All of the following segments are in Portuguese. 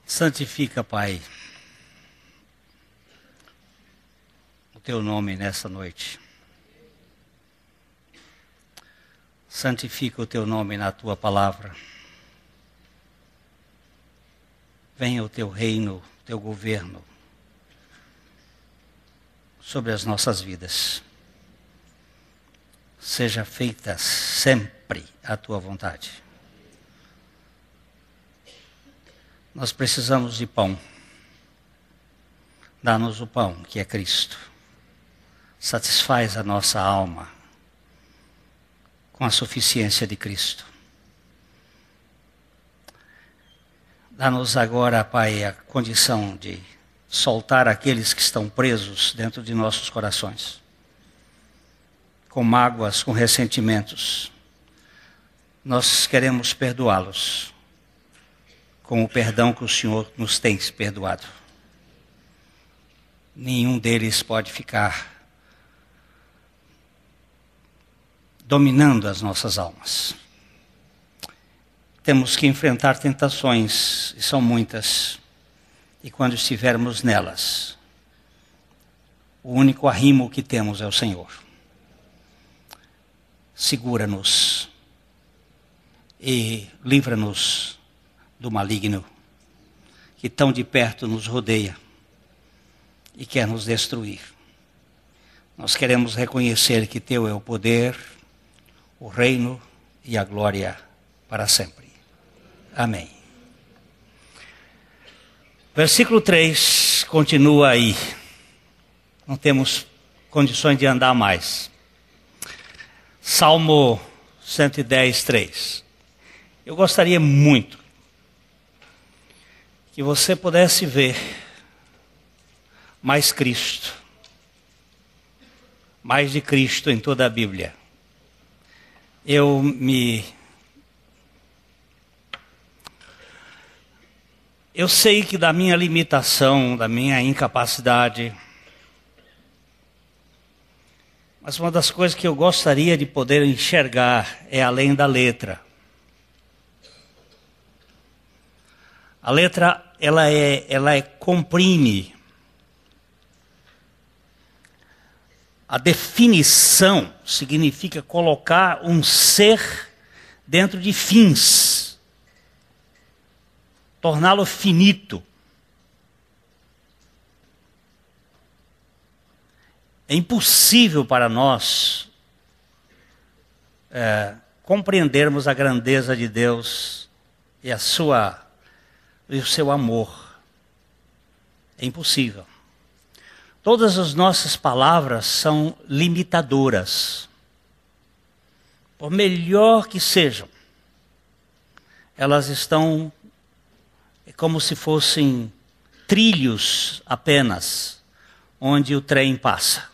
Santifica, Pai, o Teu nome nessa noite. Santifica o Teu nome na Tua palavra. Venha o Teu reino, o Teu governo sobre as nossas vidas. Seja feita sempre a Tua vontade. Nós precisamos de pão. Dá-nos o pão, que é Cristo. Satisfaz a nossa alma com a suficiência de Cristo. Dá-nos agora, Pai, a condição de soltar aqueles que estão presos dentro de nossos corações, com mágoas, com ressentimentos. Nós queremos perdoá-los com o perdão que o Senhor nos tem perdoado. Nenhum deles pode ficar dominando as nossas almas. Temos que enfrentar tentações, e são muitas, e quando estivermos nelas, o único arrimo que temos é o Senhor. Segura-nos e livra-nos do maligno, que tão de perto nos rodeia e quer nos destruir. Nós queremos reconhecer que Teu é o poder, o reino e a glória para sempre. Amém. Versículo 3 continua aí. Não temos condições de andar mais. Salmo 110, 3. Eu gostaria muito que você pudesse ver mais Cristo, mais de Cristo em toda a Bíblia. Eu sei que da minha limitação, da minha incapacidade, mas uma das coisas que eu gostaria de poder enxergar é além da letra. A letra, ela comprime. A definição significa colocar um ser dentro de fins. Torná-lo finito. É impossível para nós compreendermos a grandeza de Deus e o seu amor. É impossível. Todas as nossas palavras são limitadoras. Por melhor que sejam, elas estão como se fossem trilhos apenas, onde o trem passa.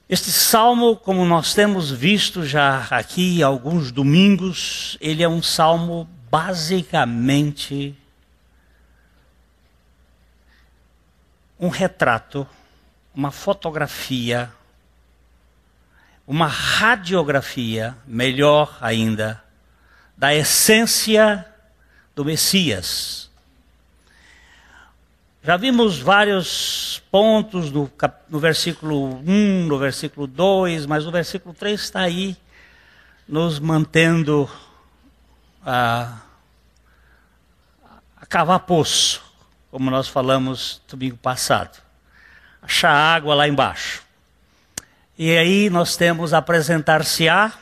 Este salmo, como nós temos visto já aqui alguns domingos, ele é um salmo basicamente um retrato, uma fotografia, uma radiografia, melhor ainda, da essência do Messias. Já vimos vários pontos no versículo 1, no versículo 2, mas o versículo 3 está aí, nos mantendo a cavar poço, como nós falamos domingo passado. Achar água lá embaixo. E aí nós temos apresentar-se-á.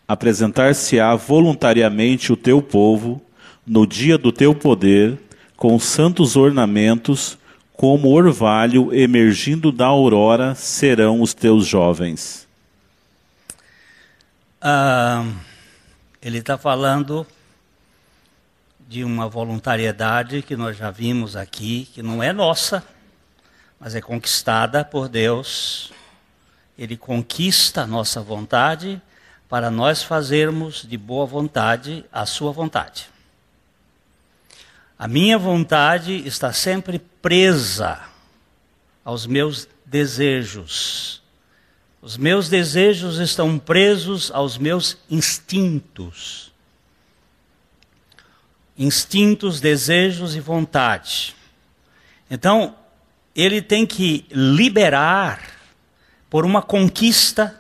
Apresentar-se-á voluntariamente o teu povo, no dia do teu poder, com santos ornamentos, como orvalho emergindo da aurora, serão os teus jovens. Ele está falando de uma voluntariedade que nós já vimos aqui, que não é nossa, mas é conquistada por Deus. Ele conquista a nossa vontade para nós fazermos de boa vontade a sua vontade. A minha vontade está sempre presa aos meus desejos. Os meus desejos estão presos aos meus instintos. Instintos, desejos e vontade. Então, ele tem que liberar por uma conquista,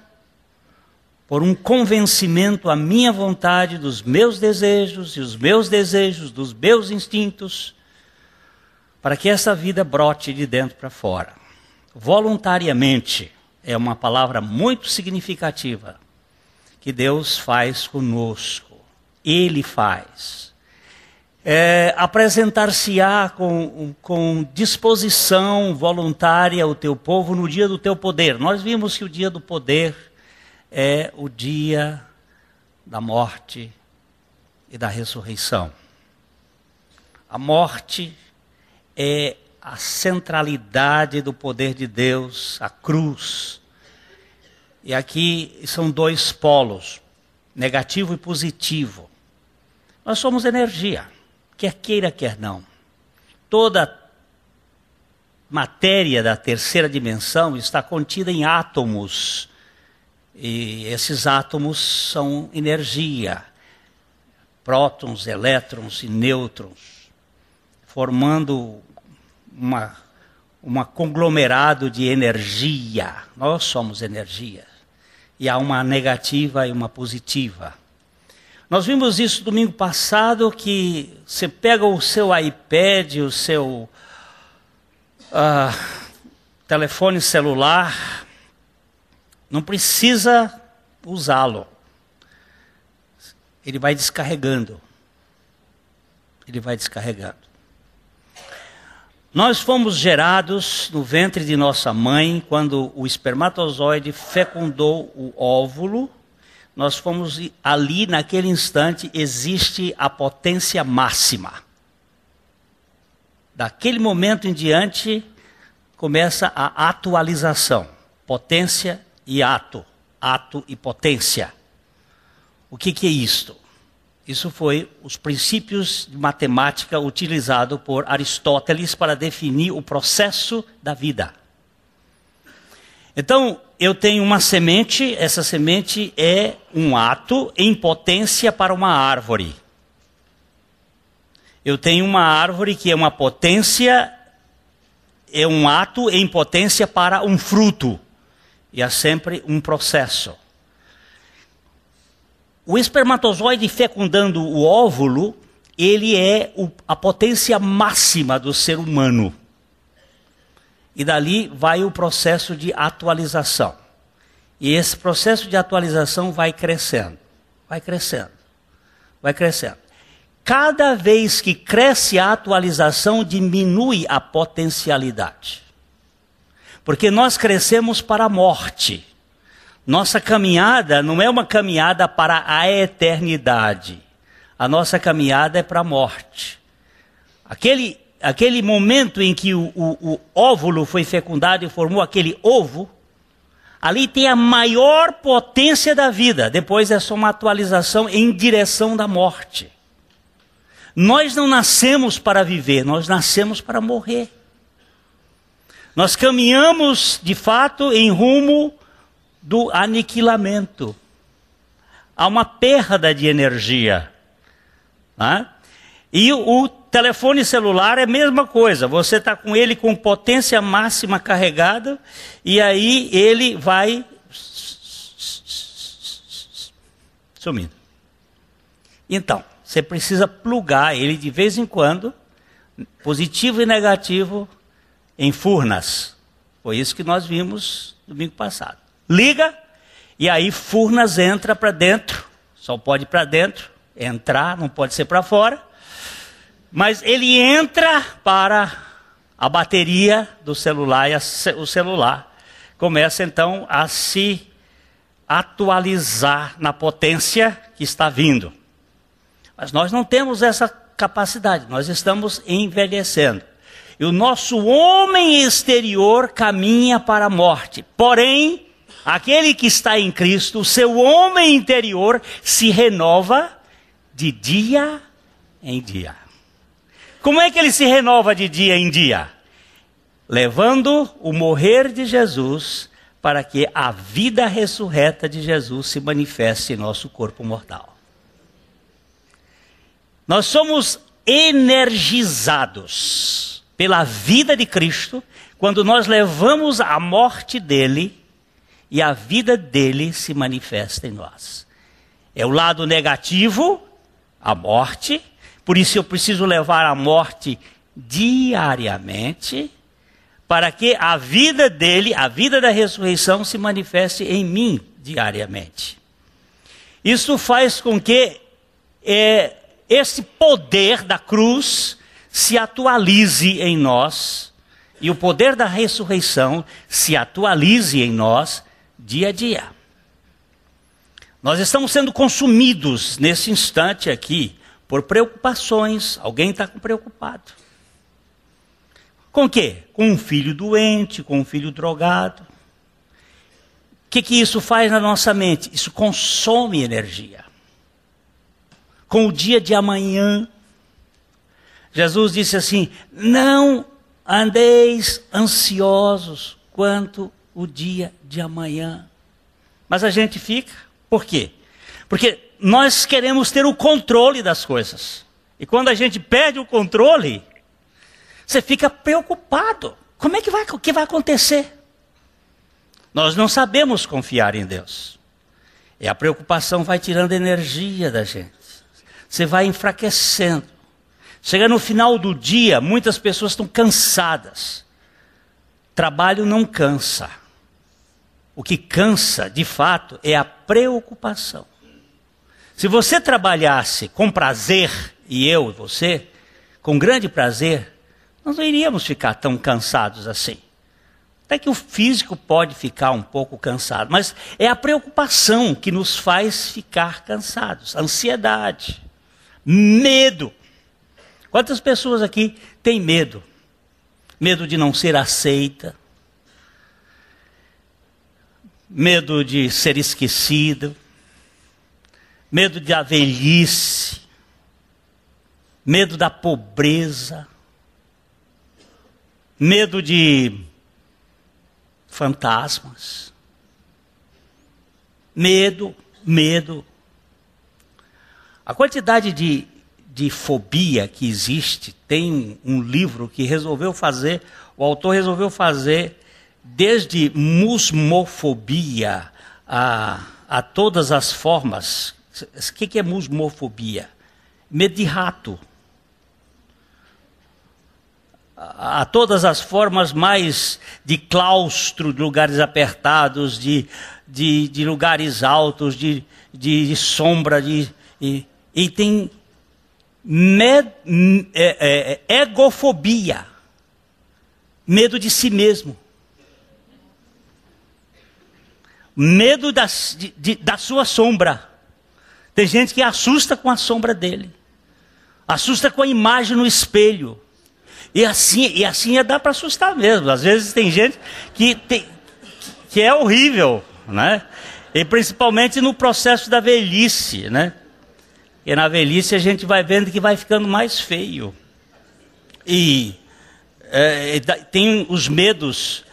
por um convencimento a minha vontade dos meus desejos e os meus desejos dos meus instintos, para que essa vida brote de dentro para fora. Voluntariamente é uma palavra muito significativa que Deus faz conosco. Ele faz. Apresentar-se-á com disposição voluntária o teu povo no dia do teu poder. Nós vimos que o dia do poder é o dia da morte e da ressurreição. A morte é a centralidade do poder de Deus, a cruz. E aqui são dois polos, negativo e positivo. Nós somos energia. Quer queira, quer não. Toda matéria da terceira dimensão está contida em átomos. E esses átomos são energia. Prótons, elétrons e nêutrons. Formando uma conglomerado de energia. Nós somos energia. E há uma negativa e uma positiva. Nós vimos isso domingo passado, que você pega o seu iPad, o seu telefone celular, não precisa usá-lo. Ele vai descarregando. Ele vai descarregando. Nós fomos gerados no ventre de nossa mãe, quando o espermatozoide fecundou o óvulo. Nós fomos ali, naquele instante, existe a potência máxima. Daquele momento em diante, começa a atualização. Potência e ato. Ato e potência. O que é isto? Isso foi os princípios de matemática utilizados por Aristóteles para definir o processo da vida. Então, eu tenho uma semente, essa semente é um ato em potência para uma árvore. Eu tenho uma árvore que é uma potência, é um ato em potência para um fruto. E há sempre um processo. O espermatozoide fecundando o óvulo, ele é a potência máxima do ser humano. E dali vai o processo de atualização. E esse processo de atualização vai crescendo, vai crescendo, vai crescendo. Cada vez que cresce a atualização, diminui a potencialidade. Porque nós crescemos para a morte. Nossa caminhada não é uma caminhada para a eternidade. A nossa caminhada é para a morte. Aquele momento em que o óvulo foi fecundado e formou aquele ovo, ali tem a maior potência da vida. Depois é só uma atualização em direção da morte. Nós não nascemos para viver, nós nascemos para morrer. Nós caminhamos, de fato, em rumo do aniquilamento. Há uma perda de energia. Né? E o telefone celular é a mesma coisa. Você está com ele com potência máxima carregada e aí ele vai sumindo. Então, você precisa plugar ele de vez em quando, positivo e negativo, em furnas. Foi isso que nós vimos domingo passado. Liga e aí furnas entra para dentro. Só pode ir para dentro, entrar, não pode ser para fora. Mas ele entra para a bateria do celular e o celular começa então a se atualizar na potência que está vindo. Mas nós não temos essa capacidade, nós estamos envelhecendo. E o nosso homem exterior caminha para a morte. Porém, aquele que está em Cristo, o seu homem interior se renova de dia em dia. Como é que ele se renova de dia em dia? levando o morrer de Jesus para que a vida ressurreta de Jesus se manifeste em nosso corpo mortal. Nós somos energizados pela vida de Cristo quando nós levamos a morte dele e a vida dele se manifesta em nós. É o lado negativo, a morte. Por isso eu preciso levar a morte diariamente, para que a vida dele, a vida da ressurreição, se manifeste em mim diariamente. Isso faz com que esse poder da cruz se atualize em nós, e o poder da ressurreição se atualize em nós dia a dia. Nós estamos sendo consumidos nesse instante aqui por preocupações. Alguém está preocupado. Com o quê? Com um filho doente, com um filho drogado. O que isso faz na nossa mente? Isso consome energia. Com o dia de amanhã, Jesus disse assim: não andeis ansiosos quanto o dia de amanhã. Mas a gente fica. Por quê? Porque nós queremos ter o controle das coisas. E quando a gente perde o controle, você fica preocupado. Como é que o que vai acontecer? Nós não sabemos confiar em Deus. E a preocupação vai tirando energia da gente. Você vai enfraquecendo. Chega no final do dia, muitas pessoas estão cansadas. Trabalho não cansa. O que cansa, de fato, é a preocupação. Se você trabalhasse com prazer, e eu e você, com grande prazer, nós não iríamos ficar tão cansados assim. Até que o físico pode ficar um pouco cansado, mas é a preocupação que nos faz ficar cansados. Ansiedade, medo. Quantas pessoas aqui têm medo? Medo de não ser aceita. Medo de ser esquecido. Medo da velhice. Medo da pobreza. Medo de fantasmas. Medo. A quantidade de fobia que existe, tem um livro que o autor resolveu fazer desde musmofobia a todas as formas. O que é musmofobia? Medo de rato. A todas as formas mais de claustro, de lugares apertados, de lugares altos, de sombra, e tem egofobia, medo de si mesmo, medo da sua sombra. Tem gente que assusta com a sombra dele, assusta com a imagem no espelho. E assim dá para assustar mesmo. Às vezes tem gente que é horrível, né? E principalmente no processo da velhice, né? E na velhice a gente vai vendo que vai ficando mais feio. E tem os medos.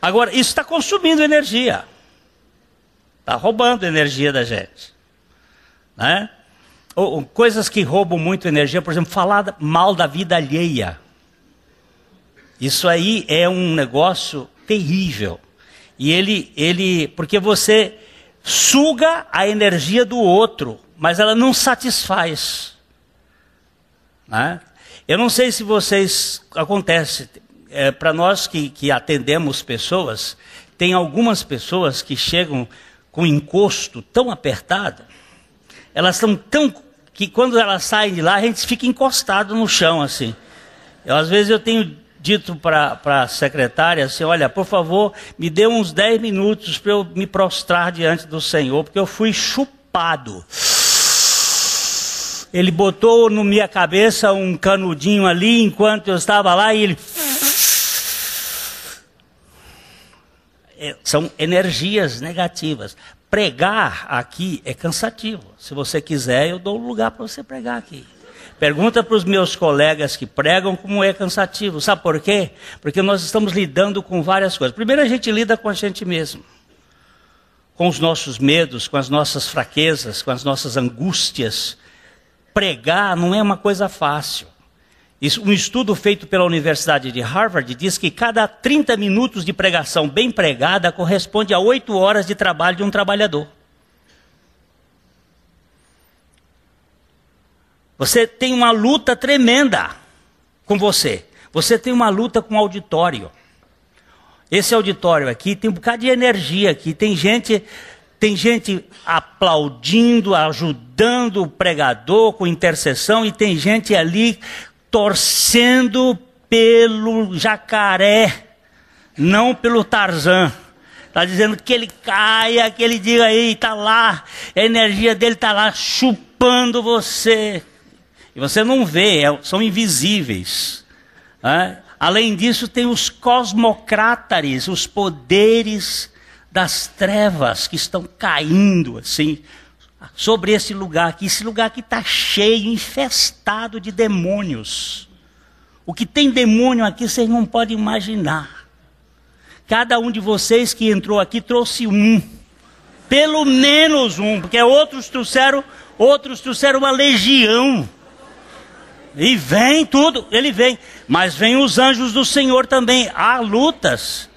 Agora, isso está consumindo energia. Está roubando energia da gente. Né? Coisas que roubam muito energia, por exemplo, falar mal da vida alheia. Isso aí é um negócio terrível. E porque você suga a energia do outro, mas ela não satisfaz. Né? Eu não sei se acontece, para nós que atendemos pessoas, tem algumas pessoas que chegam com encosto tão apertado, elas estão que quando elas saem de lá, a gente fica encostado no chão assim. Às vezes eu tenho dito para a secretária assim: olha, por favor, me dê uns 10 minutos para eu me prostrar diante do Senhor, porque eu fui chupado. Ele botou na minha cabeça um canudinho ali enquanto eu estava lá e ele... São energias negativas. Pregar aqui é cansativo. Se você quiser, eu dou um lugar para você pregar aqui. Pergunta para os meus colegas que pregam como é cansativo. Sabe por quê? Porque nós estamos lidando com várias coisas. Primeiro a gente lida com a gente mesmo. Com os nossos medos, com as nossas fraquezas, com as nossas angústias. Pregar não é uma coisa fácil. Um estudo feito pela Universidade de Harvard diz que cada 30 minutos de pregação bem pregada corresponde a 8 horas de trabalho de um trabalhador. Você tem uma luta tremenda com você. Você tem uma luta com o auditório. Esse auditório aqui tem um bocado de energia aqui. Tem gente aplaudindo, ajudando o pregador com intercessão. E tem gente ali torcendo pelo jacaré, não pelo Tarzan. Está dizendo que ele caia, que ele diga aí, está lá. A energia dele está lá chupando você. E você não vê, são invisíveis. Além disso, tem os cosmocrátares, os poderes das trevas que estão caindo assim sobre esse lugar aqui. Esse lugar aqui está cheio, infestado de demônios. O que tem demônio aqui vocês não podem imaginar. Cada um de vocês que entrou aqui trouxe um. Pelo menos um, porque outros trouxeram uma legião. E vem tudo, ele vem. Mas vem os anjos do Senhor também. Há lutas.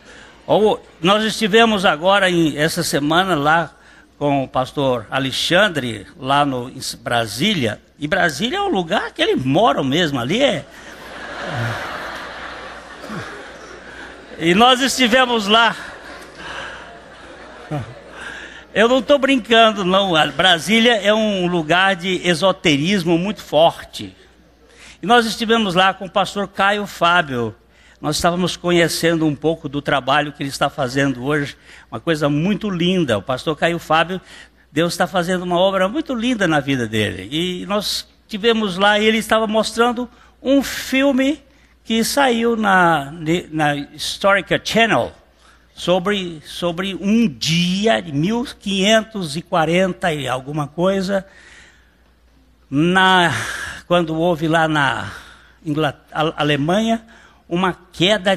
Nós estivemos agora, essa semana, lá com o pastor Alexandre, lá em Brasília. E Brasília é o lugar que eles moram mesmo, ali E nós estivemos lá. Eu não estou brincando, não. Brasília é um lugar de esoterismo muito forte. E nós estivemos lá com o pastor Caio Fábio. Nós estávamos conhecendo um pouco do trabalho que ele está fazendo hoje. Uma coisa muito linda. O pastor Caio Fábio, Deus está fazendo uma obra muito linda na vida dele. E nós estivemos lá e ele estava mostrando um filme que saiu na Historical Channel sobre um dia de 1540 e alguma coisa, quando houve lá na Alemanha uma queda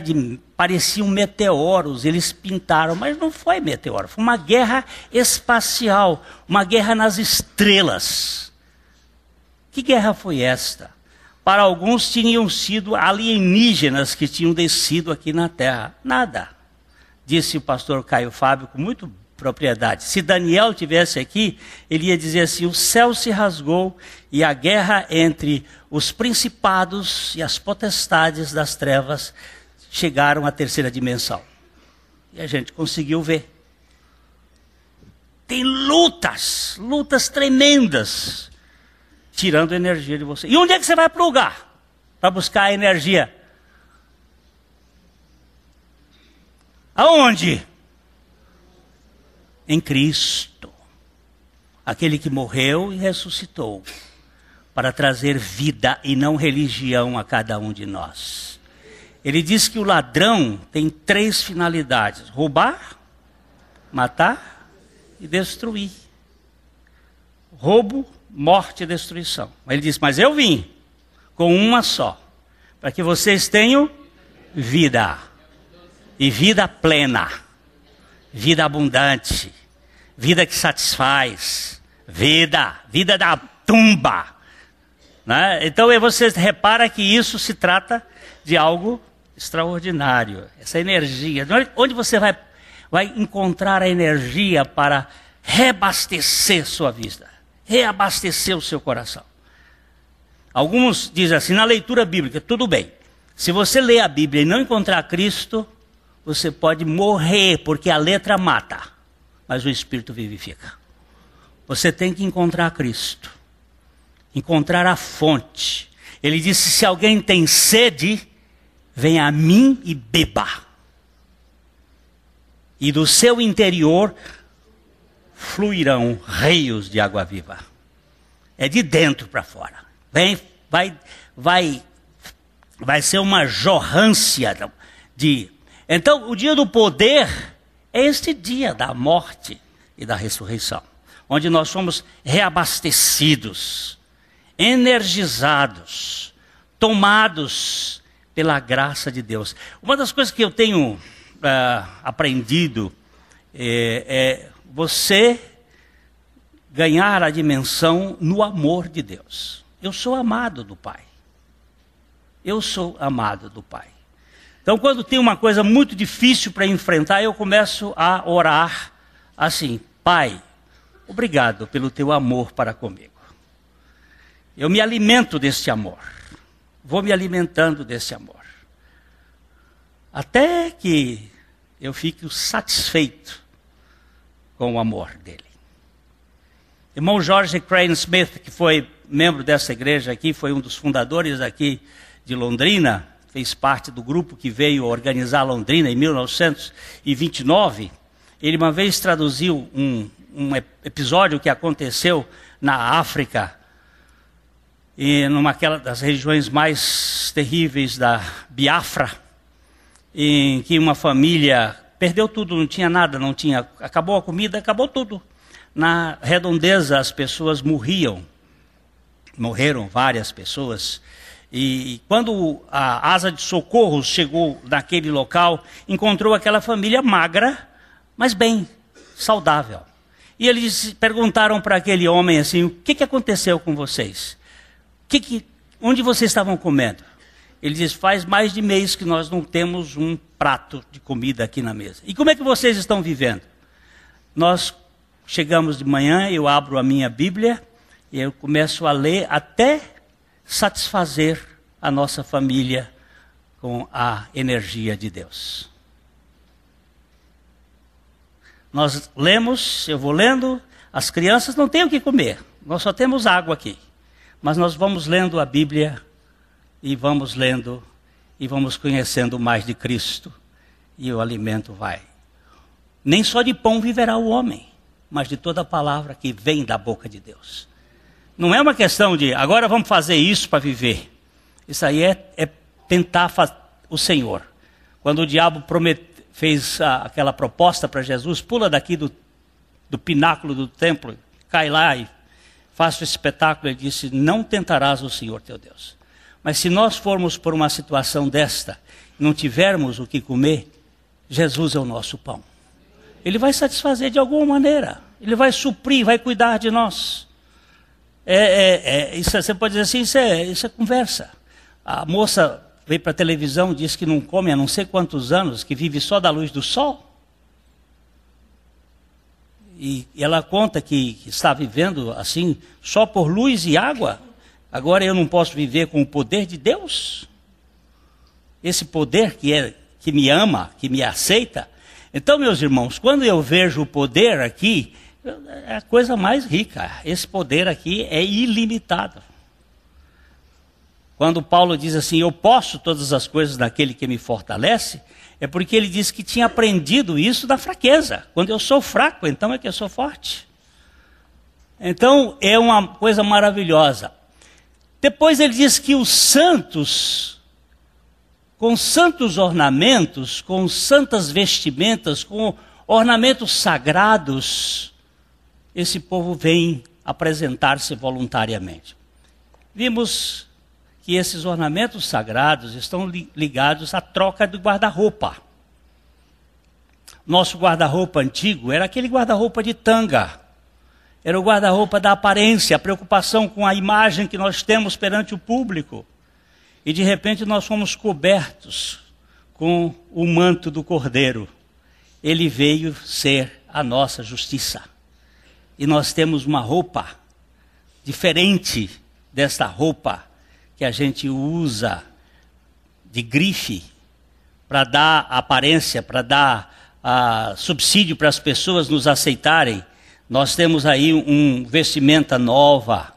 pareciam meteoros, eles pintaram, mas não foi meteoro, foi uma guerra espacial, uma guerra nas estrelas. Que guerra foi esta? Para alguns tinham sido alienígenas que tinham descido aqui na Terra. Nada, disse o pastor Caio Fábio com muita propriedade. Se Daniel tivesse aqui, ele ia dizer assim: o céu se rasgou e a guerra entre os principados e as potestades das trevas chegaram à terceira dimensão. E a gente conseguiu ver. Tem lutas tremendas, tirando energia de você. E onde é que você vai plugar para buscar a energia? Aonde? Em Cristo, aquele que morreu e ressuscitou, para trazer vida e não religião a cada um de nós. Ele diz que o ladrão tem 3 finalidades: roubar, matar e destruir. Roubo, morte e destruição. Ele diz: mas eu vim com uma só, para que vocês tenham vida, e vida plena, vida abundante, vida que satisfaz, vida da tumba. Né? Então você repara que isso se trata de algo extraordinário, essa energia. Onde você vai encontrar a energia para reabastecer sua vida, reabastecer o seu coração? Alguns dizem assim, na leitura bíblica, tudo bem. Se você ler a Bíblia e não encontrar Cristo, você pode morrer, porque a letra mata, mas o Espírito vivifica. Você tem que encontrar Cristo, encontrar a fonte. Ele disse: se alguém tem sede, venha a mim e beba. E do seu interior fluirão rios de água viva. É de dentro para fora. Vai ser uma jorrância de... Então, o dia do poder é este dia da morte e da ressurreição, onde nós somos reabastecidos. energizados, tomados pela graça de Deus. Uma das coisas que eu tenho aprendido é você ganhar a dimensão no amor de Deus. Eu sou amado do Pai. Eu sou amado do Pai. Então, quando tem uma coisa muito difícil para enfrentar, eu começo a orar assim: Pai, obrigado pelo teu amor para comigo. Eu me alimento deste amor. Vou me alimentando desse amor. Até que eu fique satisfeito com o amor dele. Irmão George Crane Smith, que foi membro dessa igreja aqui, foi um dos fundadores aqui de Londrina, fez parte do grupo que veio organizar Londrina em 1929. Ele uma vez traduziu um episódio que aconteceu na África, e numa das regiões mais terríveis da Biafra, em que uma família perdeu tudo, não tinha nada, acabou a comida, acabou tudo. Na redondeza as pessoas morreram várias pessoas. E quando a asa de socorro chegou naquele local, encontrou aquela família magra, mas bem, saudável. E eles perguntaram para aquele homem assim: o que aconteceu com vocês? Onde vocês estavam comendo? Ele diz: faz mais de mês que nós não temos um prato de comida aqui na mesa. E como é que vocês estão vivendo? Nós chegamos de manhã, eu abro a minha Bíblia e eu começo a ler até satisfazer a nossa família com a energia de Deus. Nós lemos, eu vou lendo, as crianças não têm o que comer, nós só temos água aqui. Mas nós vamos lendo a Bíblia e vamos lendo e vamos conhecendo mais de Cristo e o alimento vai. Nem só de pão viverá o homem, mas de toda a palavra que vem da boca de Deus. Não é uma questão de agora vamos fazer isso para viver. Isso aí é tentar o Senhor. Quando o diabo fez aquela proposta para Jesus: pula daqui do pináculo do templo, cai lá e faça o espetáculo. Ele disse: não tentarás o Senhor teu Deus. Mas se nós formos por uma situação desta, e não tivermos o que comer, Jesus é o nosso pão. Ele vai satisfazer de alguma maneira. Ele vai suprir, vai cuidar de nós. Isso, você pode dizer assim, isso é conversa. A moça veio para a televisão, disse que não come há não sei quantos anos, que vive só da luz do sol. E ela conta que está vivendo assim, só por luz e água. Agora eu não posso viver com o poder de Deus? Esse poder que me ama, que me aceita. Então, meus irmãos, quando eu vejo o poder aqui, é a coisa mais rica. Esse poder aqui é ilimitado. Quando Paulo diz assim: eu posso todas as coisas naquele que me fortalece, é porque ele disse que tinha aprendido isso da fraqueza. Quando eu sou fraco, então é que eu sou forte. Então, é uma coisa maravilhosa. Depois ele diz que os santos, com santos ornamentos, com santas vestimentas, com ornamentos sagrados, esse povo vem apresentar-se voluntariamente. Vimos que esses ornamentos sagrados estão ligados à troca do guarda-roupa. Nosso guarda-roupa antigo era aquele guarda-roupa de tanga. Era o guarda-roupa da aparência, a preocupação com a imagem que nós temos perante o público. E de repente nós fomos cobertos com o manto do Cordeiro. Ele veio ser a nossa justiça. E nós temos uma roupa diferente desta roupa que a gente usa de grife para dar aparência, para dar subsídio para as pessoas nos aceitarem. Nós temos aí uma vestimenta nova,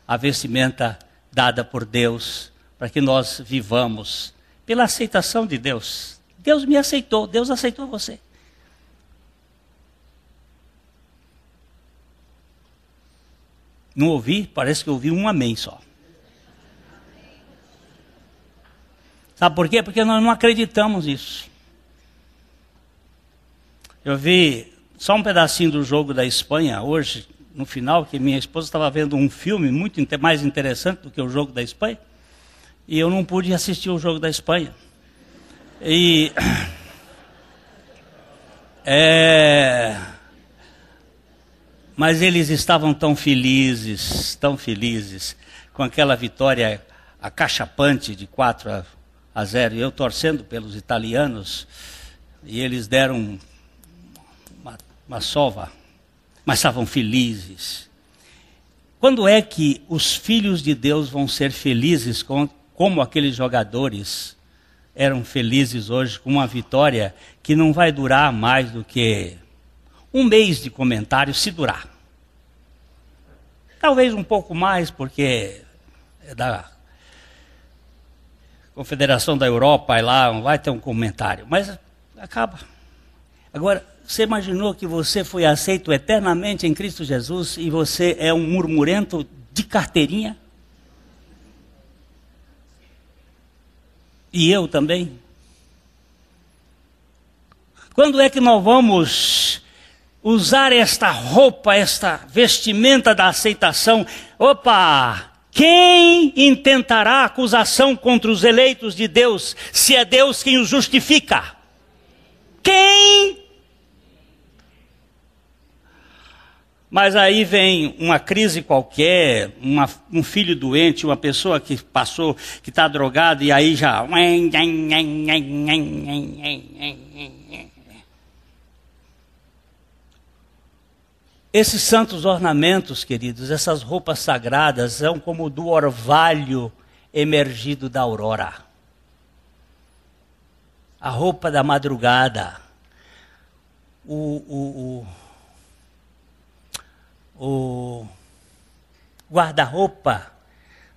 a vestimenta dada por Deus, para que nós vivamos pela aceitação de Deus. Deus me aceitou, Deus aceitou você. Não ouvi? Parece que eu ouvi um amém só. Sabe por quê? Porque nós não acreditamos nisso. Eu vi só um pedacinho do jogo da Espanha hoje, no final, que minha esposa estava vendo um filme muito mais interessante do que o jogo da Espanha, e eu não pude assistir o jogo da Espanha. Mas eles estavam tão felizes com aquela vitória acachapante de 4-0, e eu torcendo pelos italianos, e eles deram uma sova, mas estavam felizes. Quando é que os filhos de Deus vão ser felizes como aqueles jogadores eram felizes hoje com uma vitória que não vai durar mais do que um mês de comentário, se durar. Talvez um pouco mais, porque é da Confederação da Europa, e lá vai ter um comentário, mas acaba. Agora, você imaginou que você foi aceito eternamente em Cristo Jesus e você é um murmurento de carteirinha? E eu também? Quando é que nós vamos usar esta roupa, esta vestimenta da aceitação? Opa! Quem intentará acusação contra os eleitos de Deus, se é Deus quem os justifica? Quem? Mas aí vem uma crise qualquer, um filho doente, uma pessoa que passou, que está drogado, e aí já... Esses santos ornamentos, queridos, essas roupas sagradas, são como do orvalho emergido da aurora. A roupa da madrugada. O guarda-roupa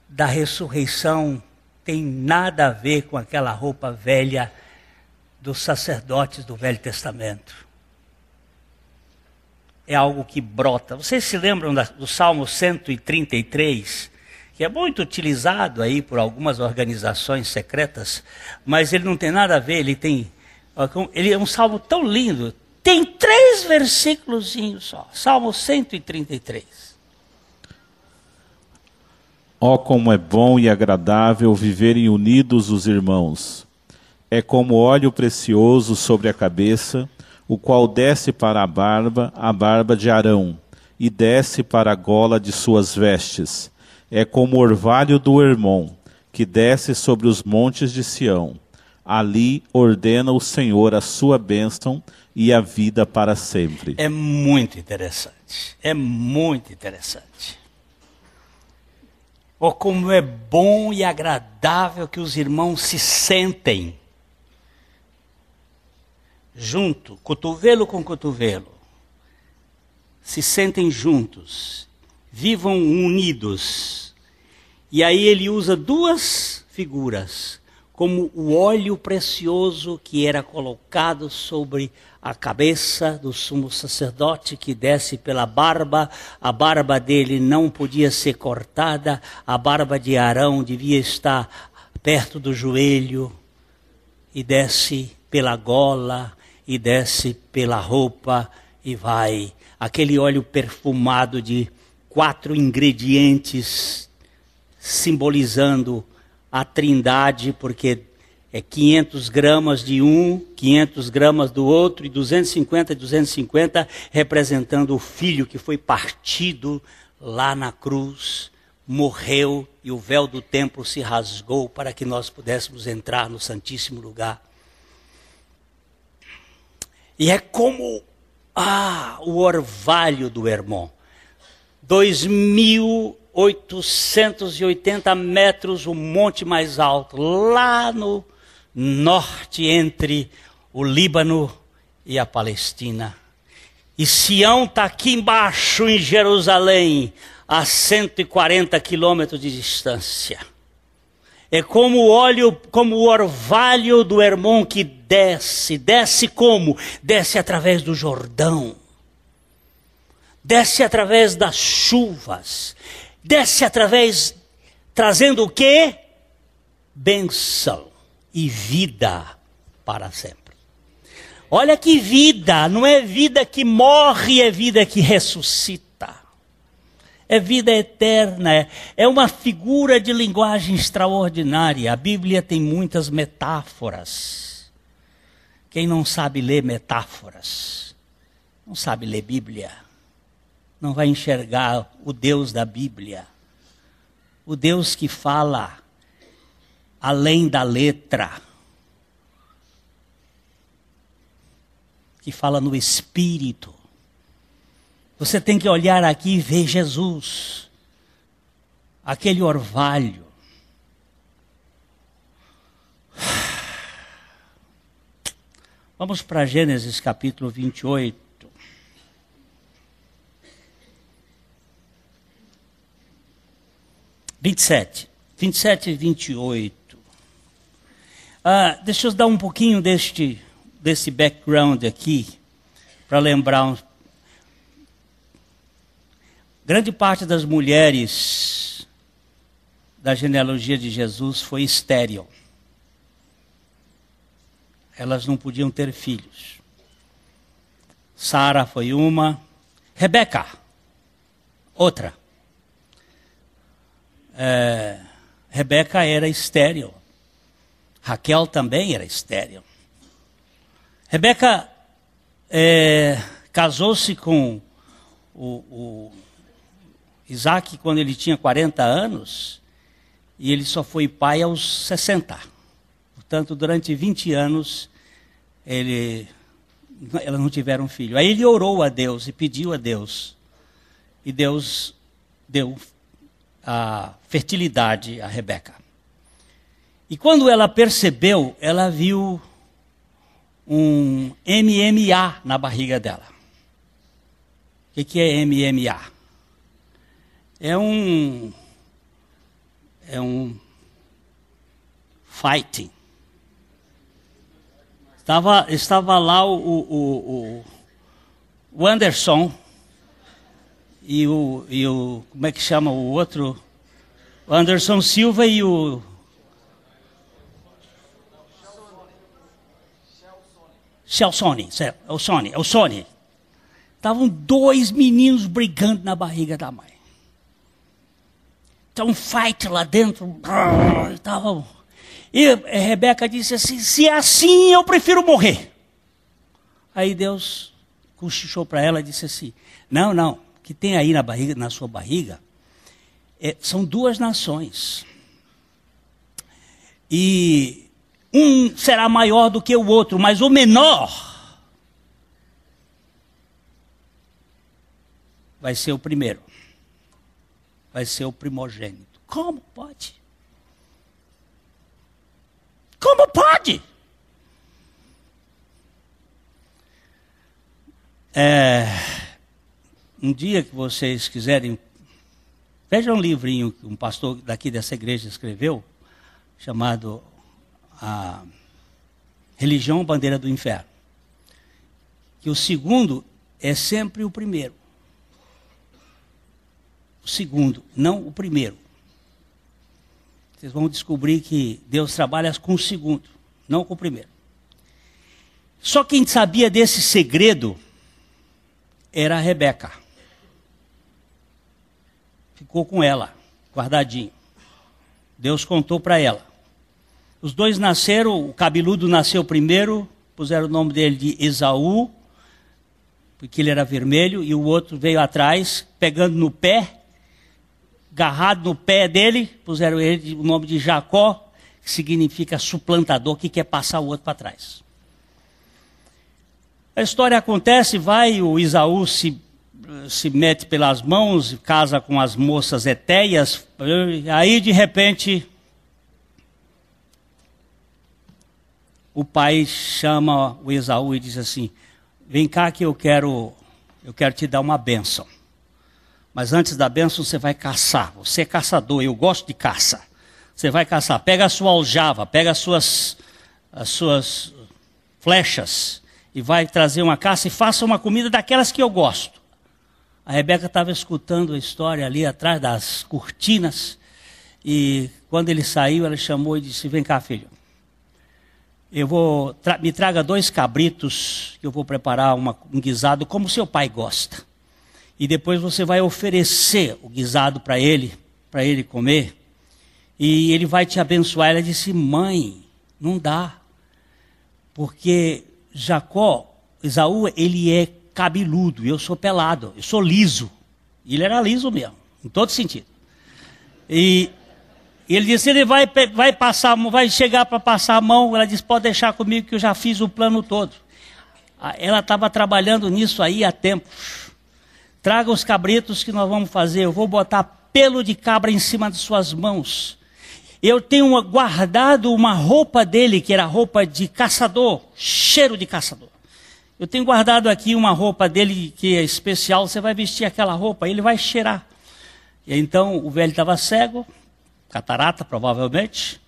da ressurreição tem nada a ver com aquela roupa velha dos sacerdotes do Velho Testamento. É algo que brota. Vocês se lembram do Salmo 133, que é muito utilizado aí por algumas organizações secretas, mas ele não tem nada a ver, ele é um salmo tão lindo. Tem 3 versículos só. Salmo 133. Ó, como é bom e agradável viverem unidos os irmãos. É como óleo precioso sobre a cabeça, o qual desce para a barba de Arão, e desce para a gola de suas vestes. É como o orvalho do Hermon, que desce sobre os montes de Sião. Ali ordena o Senhor a sua bênção e a vida para sempre. É muito interessante. É muito interessante. Oh, como é bom e agradável que os irmãos se sentem junto, cotovelo com cotovelo. Se sentem juntos, vivam unidos. E aí ele usa 2 figuras, como o óleo precioso que era colocado sobre a cabeça do sumo sacerdote, que desce pela barba. A barba dele não podia ser cortada, a barba de Arão devia estar perto do joelho, e desce pela gola, e desce pela roupa, e vai. Aquele óleo perfumado de 4 ingredientes, simbolizando a trindade, porque é 500 gramas de um, 500 gramas do outro, e 250, representando o filho que foi partido lá na cruz, morreu, e o véu do templo se rasgou para que nós pudéssemos entrar no Santíssimo Lugar. E é como o orvalho do Hermon. 2.880 metros, o monte mais alto, lá no norte, entre o Líbano e a Palestina. E Sião está aqui embaixo, em Jerusalém, a 140 quilômetros de distância. É como o óleo, como o orvalho do Hermon que desce. Desce como? Desce através do Jordão. Desce através das chuvas. Desce através, trazendo o quê? Bênção e vida para sempre. Olha que vida, não é vida que morre, é vida que ressuscita. é vida eterna, é uma figura de linguagem extraordinária. A Bíblia tem muitas metáforas. Quem não sabe ler metáforas, não sabe ler Bíblia, não vai enxergar o Deus da Bíblia. O Deus que fala além da letra, que fala no Espírito. Você tem que olhar aqui e ver Jesus, aquele orvalho. Vamos para Gênesis capítulo 28. Vinte e 28. Deixa eu dar um pouquinho desse background aqui, para lembrar. Grande parte das mulheres da genealogia de Jesus foi estéril. Elas não podiam ter filhos. Sara foi uma. Rebeca, outra. Rebeca era estéril. Raquel também era estéril. Rebeca casou-se com o Isaac quando ele tinha 40 anos, e ele só foi pai aos 60. Portanto, durante 20 anos, elas não tiveram filho. Aí ele orou a Deus e pediu a Deus. E Deus deu a fertilidade a Rebeca. E quando ela percebeu, ela viu um MMA na barriga dela. O que é MMA? É um fighting. Estava lá o Anderson e o como é que chama o outro? O Anderson Silva e o o Sony. Estavam dois meninos brigando na barriga da mãe. Então, um fight lá dentro. E Rebeca disse assim: se é assim, eu prefiro morrer. Aí Deus cochichou para ela e disse assim: não, o que tem aí na sua barriga são duas nações. E um será maior do que o outro, mas o menor vai ser o primeiro. Vai ser o primogênito. Como pode? Como pode? Um dia que vocês quiserem, vejam um livrinho que um pastor daqui dessa igreja escreveu, chamado A Religião Bandeira do Inferno. Que o segundo é sempre o primeiro. O segundo, não o primeiro. Vocês vão descobrir que Deus trabalha com o segundo, não com o primeiro. Só quem sabia desse segredo era a Rebeca. Ficou com ela, guardadinho. Deus contou para ela. Os dois nasceram, o cabeludo nasceu primeiro, puseram o nome dele de Esaú, porque ele era vermelho, e o outro veio atrás, pegando no pé, agarrado no pé dele, puseram ele o nome de Jacó, que significa suplantador, que quer passar o outro para trás. A história acontece, o Esaú se mete pelas mãos, casa com as moças etéias, aí de repente o pai chama o Esaú e diz assim: vem cá que eu quero te dar uma bênção. Mas antes da bênção você vai caçar. Você é caçador, eu gosto de caça. Você vai caçar. Pega a sua aljava, pega as suas flechas e vai trazer uma caça e faça uma comida daquelas que eu gosto. A Rebeca estava escutando a história ali atrás das cortinas e quando ele saiu, ela chamou e disse: vem cá, filho. Me traga 2 cabritos que eu vou preparar um guisado como seu pai gosta. e depois você vai oferecer o guisado para ele comer, e ele vai te abençoar. Ela disse: mãe, não dá, porque Esaú, ele é cabeludo, eu sou pelado, eu sou liso. Ele era liso mesmo, em todo sentido. E ele disse: ele vai chegar para passar a mão. Ela disse: pode deixar comigo que eu já fiz o plano todo. Ela estava trabalhando nisso aí há tempo. Traga os cabritos que nós vamos fazer, eu vou botar pelo de cabra em cima de suas mãos. Eu tenho guardado uma roupa dele, que era roupa de caçador, cheiro de caçador. Eu tenho guardado aqui uma roupa dele que é especial, você vai vestir aquela roupa, ele vai cheirar. E então o velho estava cego, catarata provavelmente,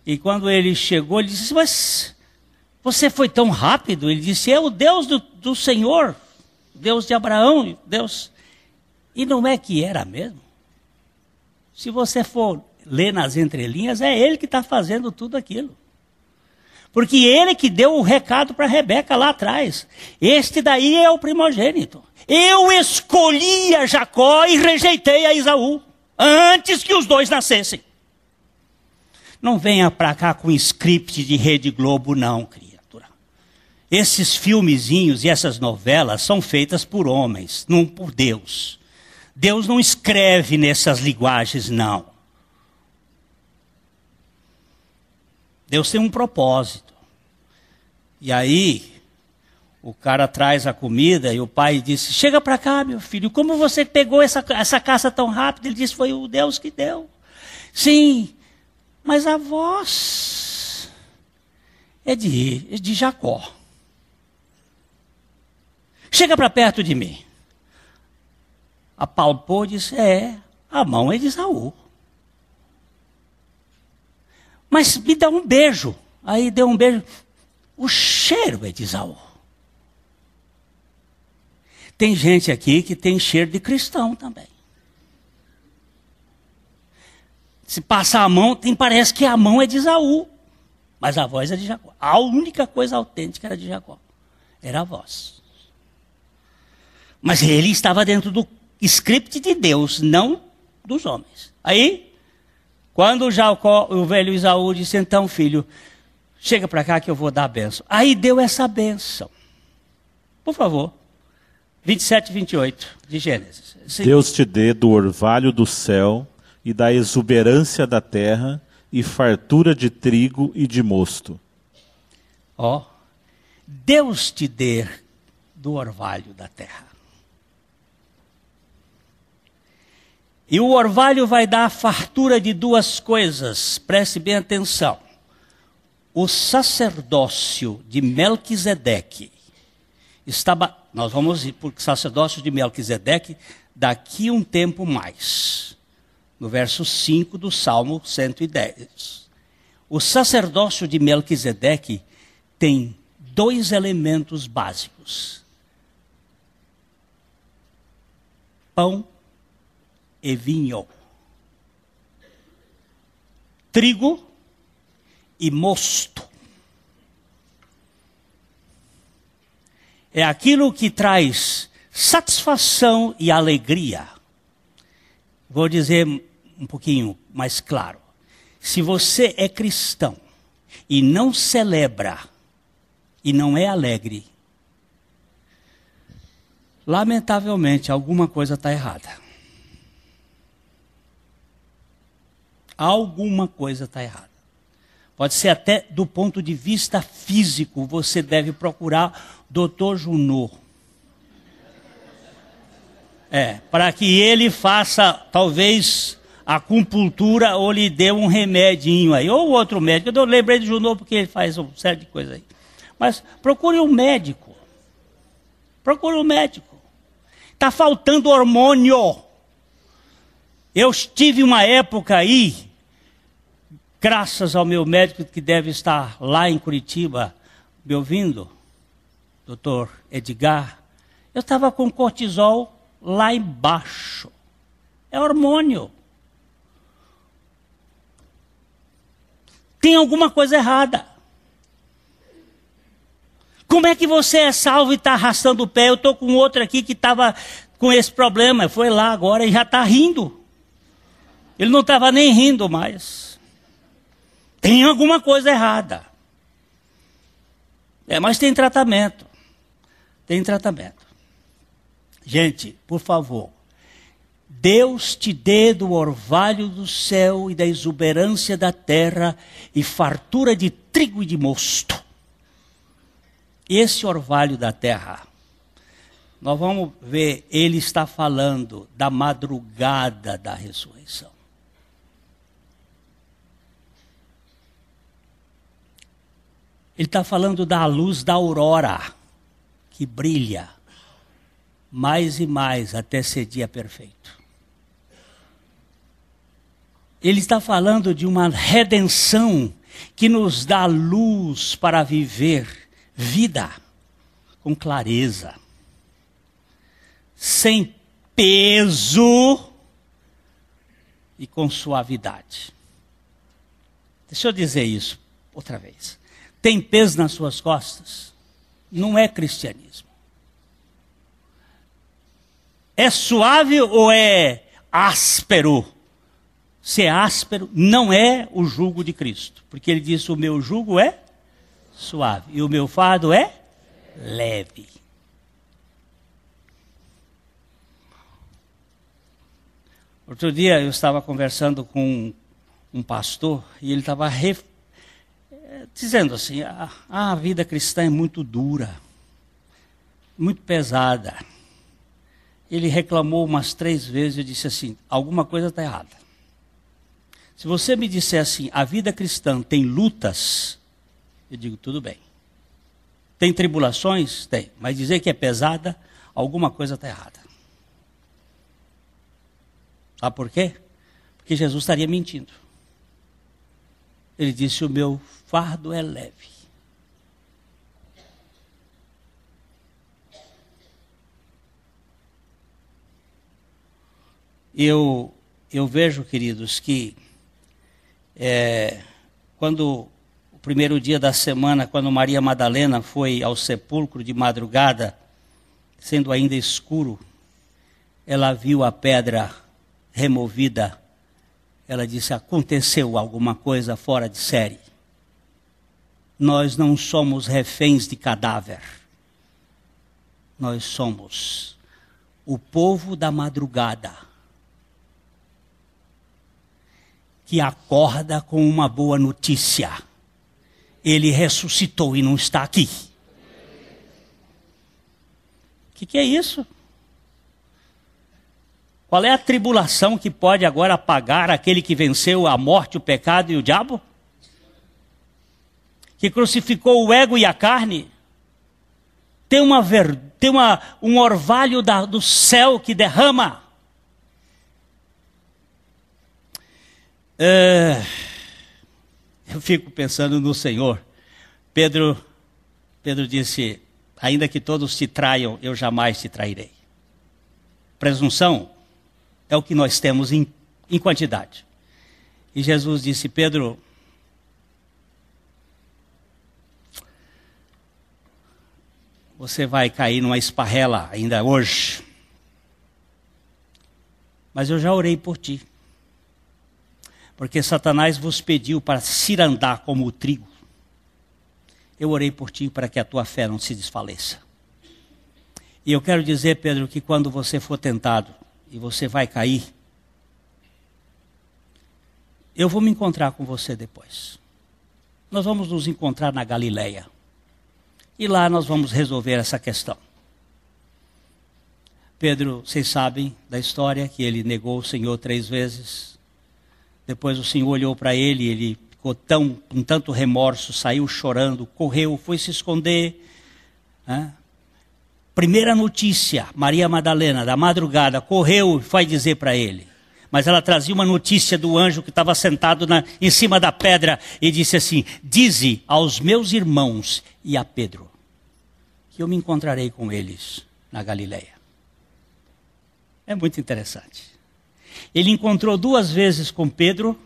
e quando ele chegou, ele disse: mas você foi tão rápido? Ele disse: é o Deus do Senhor, Deus de Abraão, Deus. E não é que era mesmo? Se você for ler nas entrelinhas, é ele que está fazendo tudo aquilo. Porque ele que deu o recado para Rebeca lá atrás. Este daí é o primogênito. Eu escolhi a Jacó e rejeitei a Esaú, antes que os dois nascessem. Não venha para cá com script de Rede Globo, não, criatura. Esses filmezinhos e essas novelas são feitas por homens, não por Deus. Deus não escreve nessas linguagens, não. Deus tem um propósito. E aí, o cara traz a comida e o pai disse: chega para cá, meu filho, como você pegou essa caça tão rápido? Ele disse: foi o Deus que deu. Sim, mas a voz é de Jacó. Chega para perto de mim. Apalpou e disse: a mão é de Esaú. Mas me dá um beijo. Aí deu um beijo. O cheiro é de Esaú. Tem gente aqui que tem cheiro de cristão também. Se passar a mão, parece que a mão é de Esaú. Mas a voz é de Jacó. A única coisa autêntica era de Jacó. Era a voz. Mas ele estava dentro do script de Deus, não dos homens. Aí, quando o velho Esaú disse: então, filho, chega para cá que eu vou dar a bênção. Aí deu essa bênção. Por favor, 27 e 28 de Gênesis. Sim. Deus te dê do orvalho do céu e da exuberância da terra e fartura de trigo e de mosto. Deus te dê do orvalho da terra. E o orvalho vai dar a fartura de duas coisas, preste bem atenção. O sacerdócio de Melquisedeque nós vamos ir para o sacerdócio de Melquisedeque daqui um tempo mais. No verso 5 do Salmo 110. O sacerdócio de Melquisedeque tem dois elementos básicos: pão e vinho, trigo e mosto. É aquilo que traz satisfação e alegria. Vou dizer um pouquinho mais claro. Se você é cristão e não celebra e não é alegre, lamentavelmente alguma coisa está errada. Alguma coisa está errada. Pode ser até do ponto de vista físico, você deve procurar Dr. Junot. Para que ele faça, talvez, acupuntura ou lhe dê um remedinho aí. Ou outro médico. Eu lembrei de Junot porque ele faz uma série de coisas aí. Mas procure um médico. Procure um médico. Está faltando hormônio. Eu tive uma época aí, graças ao meu médico que deve estar lá em Curitiba, me ouvindo, Dr. Edgar, eu estava com cortisol lá embaixo. É hormônio. Tem alguma coisa errada. Como é que você é salvo e está arrastando o pé? Eu estou com outro aqui que estava com esse problema. Foi lá agora e já está rindo. Ele não estava nem rindo mais. Tem alguma coisa errada. Mas tem tratamento. Tem tratamento. Gente, por favor. Deus te dê do orvalho do céu e da exuberância da terra e fartura de trigo e de mosto. Esse orvalho da terra, nós vamos ver, ele está falando da madrugada da ressurreição. Ele está falando da luz da aurora, que brilha mais e mais até ser dia perfeito. Ele está falando de uma redenção que nos dá luz para viver vida com clareza, sem peso e com suavidade. Deixa eu dizer isso outra vez. Tem peso nas suas costas? Não é cristianismo. É suave ou é áspero? Se é áspero, não é o jugo de Cristo. Porque ele disse, o meu jugo é suave e o meu fardo é leve. Outro dia eu estava conversando com um pastor e ele estava dizendo assim, a vida cristã é muito dura, muito pesada. Ele reclamou umas 3 vezes e disse assim, alguma coisa está errada. Se você me disser assim, a vida cristã tem lutas, eu digo, tudo bem. Tem tribulações? Tem. Mas dizer que é pesada, alguma coisa está errada. Sabe por quê? Porque Jesus estaria mentindo. Ele disse, o meu fardo é leve. Eu vejo, queridos, que quando o primeiro dia da semana, quando Maria Madalena foi ao sepulcro de madrugada, sendo ainda escuro, ela viu a pedra removida. Ela disse, aconteceu alguma coisa fora de série. Nós não somos reféns de cadáver. Nós somos o povo da madrugada, que acorda com uma boa notícia. Ele ressuscitou e não está aqui. O que é isso? Qual é a tribulação que pode agora apagar aquele que venceu a morte, o pecado e o diabo? Que crucificou o ego e a carne? Tem um orvalho do céu que derrama. Eu fico pensando no Senhor. Pedro disse, ainda que todos te traiam, eu jamais te trairei. Presunção é o que nós temos em quantidade. E Jesus disse, Pedro, você vai cair numa esparrela ainda hoje. Mas eu já orei por ti. Porque Satanás vos pediu para cirandar como o trigo. Eu orei por ti para que a tua fé não se desfaleça. E eu quero dizer, Pedro, que quando você for tentado e você vai cair, eu vou me encontrar com você depois. Nós vamos nos encontrar na Galileia. E lá nós vamos resolver essa questão. Pedro, vocês sabem da história que ele negou o Senhor 3 vezes. Depois o Senhor olhou para ele, ele ficou com tanto remorso, saiu chorando, correu, foi se esconder. Primeira notícia, Maria Madalena, da madrugada, correu e foi dizer para ele. Mas ela trazia uma notícia do anjo que estava sentado em cima da pedra e disse assim, dize aos meus irmãos e a Pedro, que eu me encontrarei com eles na Galileia. É muito interessante. Ele encontrou 2 vezes com Pedro,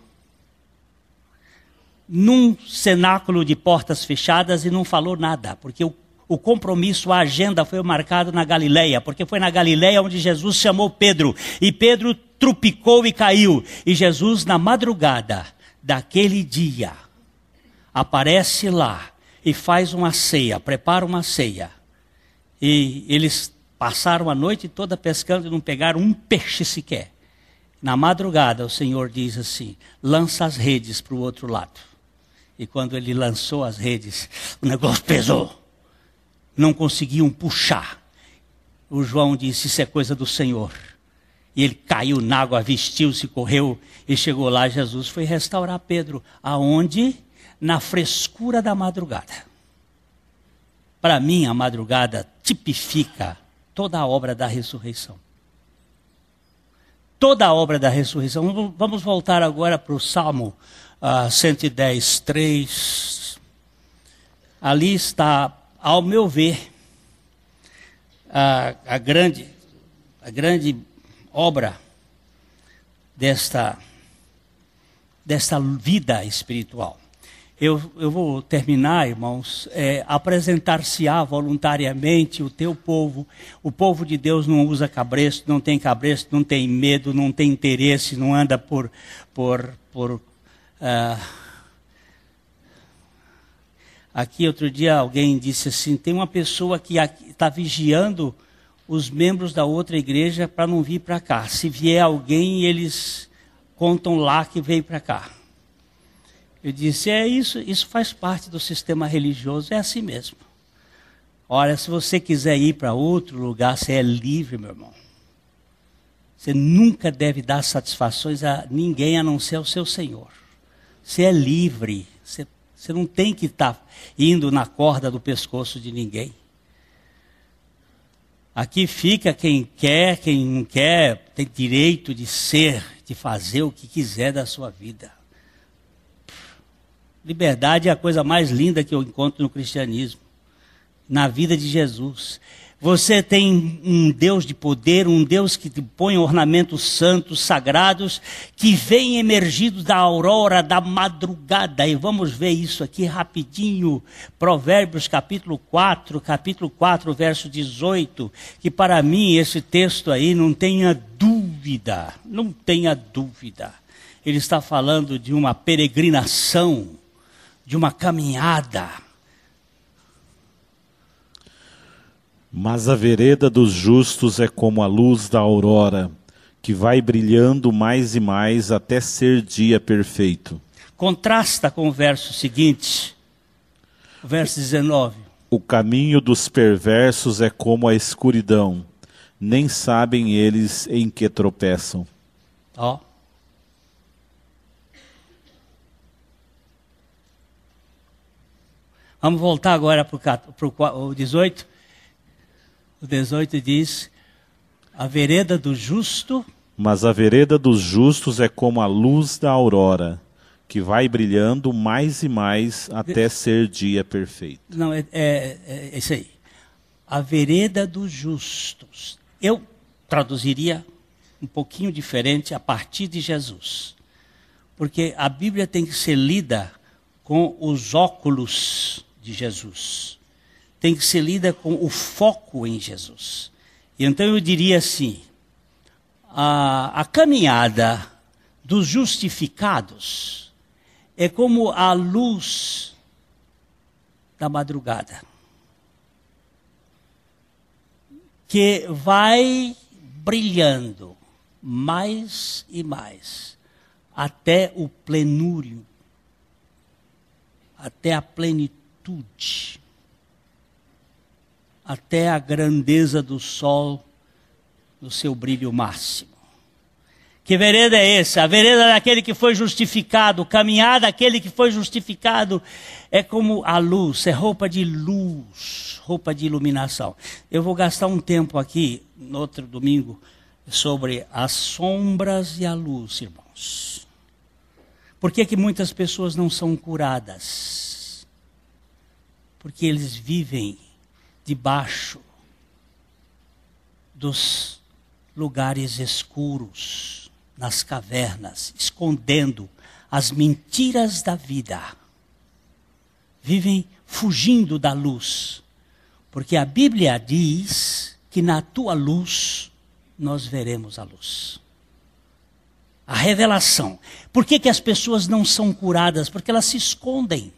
num cenáculo de portas fechadas e não falou nada, porque O compromisso, a agenda foi marcado na Galileia, porque foi na Galileia onde Jesus chamou Pedro. E Pedro trupicou e caiu. E Jesus, na madrugada daquele dia, aparece lá e faz uma ceia, prepara uma ceia. E eles passaram a noite toda pescando e não pegaram um peixe sequer. Na madrugada o Senhor diz assim, lança as redes para o outro lado. E quando ele lançou as redes, o negócio pesou. Não conseguiam puxar. O João disse, isso é coisa do Senhor. E ele caiu na água, vestiu-se, correu e chegou lá. Jesus foi restaurar Pedro. Aonde? Na frescura da madrugada. Para mim, a madrugada tipifica toda a obra da ressurreição. Toda a obra da ressurreição. Vamos voltar agora para o Salmo 110, 3. Ali está, ao meu ver, a grande obra desta vida espiritual. Eu vou terminar, irmãos, apresentar-se-á voluntariamente o teu povo. O povo de Deus não usa cabresto, não tem medo, não tem interesse, não anda por aqui outro dia alguém disse assim, tem uma pessoa que está vigiando os membros da outra igreja para não vir para cá. Se vier alguém, eles contam lá que veio para cá. Eu disse, isso faz parte do sistema religioso, é assim mesmo. Olha, se você quiser ir para outro lugar, você é livre, meu irmão. Você nunca deve dar satisfações a ninguém a não ser ao seu Senhor. Você é livre, você não tem que estar indo na corda do pescoço de ninguém. Aqui fica quem não quer, tem direito de ser, de fazer o que quiser da sua vida. Liberdade é a coisa mais linda que eu encontro no cristianismo, na vida de Jesus. Você tem um Deus de poder, um Deus que te põe ornamentos santos, sagrados, que vem emergidos da aurora, da madrugada. E vamos ver isso aqui rapidinho. Provérbios capítulo 4, verso 18. Que para mim esse texto aí não tenha dúvida. Ele está falando de uma peregrinação, de uma caminhada. Mas a vereda dos justos é como a luz da aurora, que vai brilhando mais e mais até ser dia perfeito. Contrasta com o verso seguinte, o verso 19. O caminho dos perversos é como a escuridão, nem sabem eles em que tropeçam. Ó. Vamos voltar agora para o 18. O 18 diz, a vereda do justo... Mas a vereda dos justos é como a luz da aurora, que vai brilhando mais e mais até ser dia perfeito. Não, é isso aí. A vereda dos justos. Eu traduziria um pouquinho diferente a partir de Jesus. Porque a Bíblia tem que ser lida com os óculos de Jesus. Tem que ser lida com o foco em Jesus. E então eu diria assim, a caminhada dos justificados é como a luz da madrugada, que vai brilhando mais e mais, até o plenúrio, até a plenitude, até a grandeza do sol no seu brilho máximo. Que vereda é essa? A vereda daquele que foi justificado, caminhar daquele que foi justificado é como a luz, é roupa de luz, roupa de iluminação. Eu vou gastar um tempo aqui, no outro domingo, sobre as sombras e a luz, irmãos. Por que que muitas pessoas não são curadas? Porque eles vivem debaixo dos lugares escuros, nas cavernas, escondendo as mentiras da vida. Vivem fugindo da luz. Porque a Bíblia diz que na tua luz nós veremos a luz. A revelação. Por que as pessoas não são curadas? Porque elas se escondem.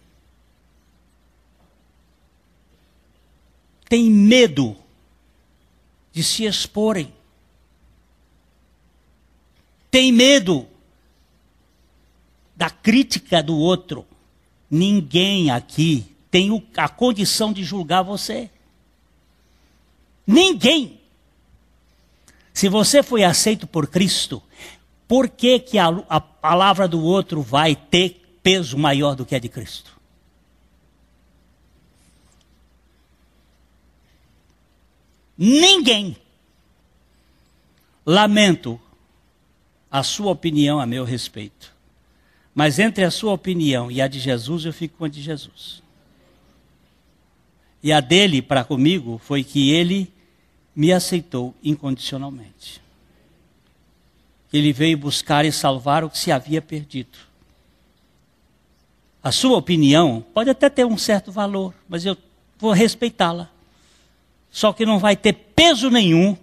Tem medo de se exporem. Tem medo da crítica do outro. Ninguém aqui tem a condição de julgar você. Ninguém. Se você foi aceito por Cristo, por que a palavra do outro vai ter peso maior do que a de Cristo? Ninguém. Lamento a sua opinião a meu respeito. Mas entre a sua opinião e a de Jesus, eu fico com a de Jesus. E a dele para comigo foi que ele me aceitou incondicionalmente. Ele veio buscar e salvar o que se havia perdido. A sua opinião pode até ter um certo valor, mas eu vou respeitá-la. Só que não vai ter peso nenhum,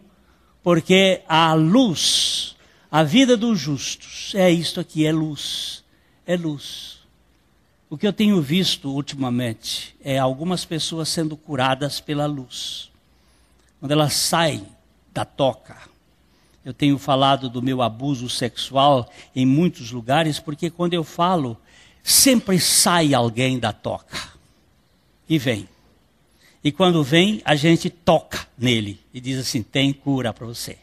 porque a luz, a vida dos justos, é isto aqui, é luz. É luz. O que eu tenho visto ultimamente é algumas pessoas sendo curadas pela luz. Quando elas saem da toca. Eu tenho falado do meu abuso sexual em muitos lugares, porque quando eu falo, sempre sai alguém da toca. E vem. E quando vem, a gente toca nele e diz assim, tem cura para você.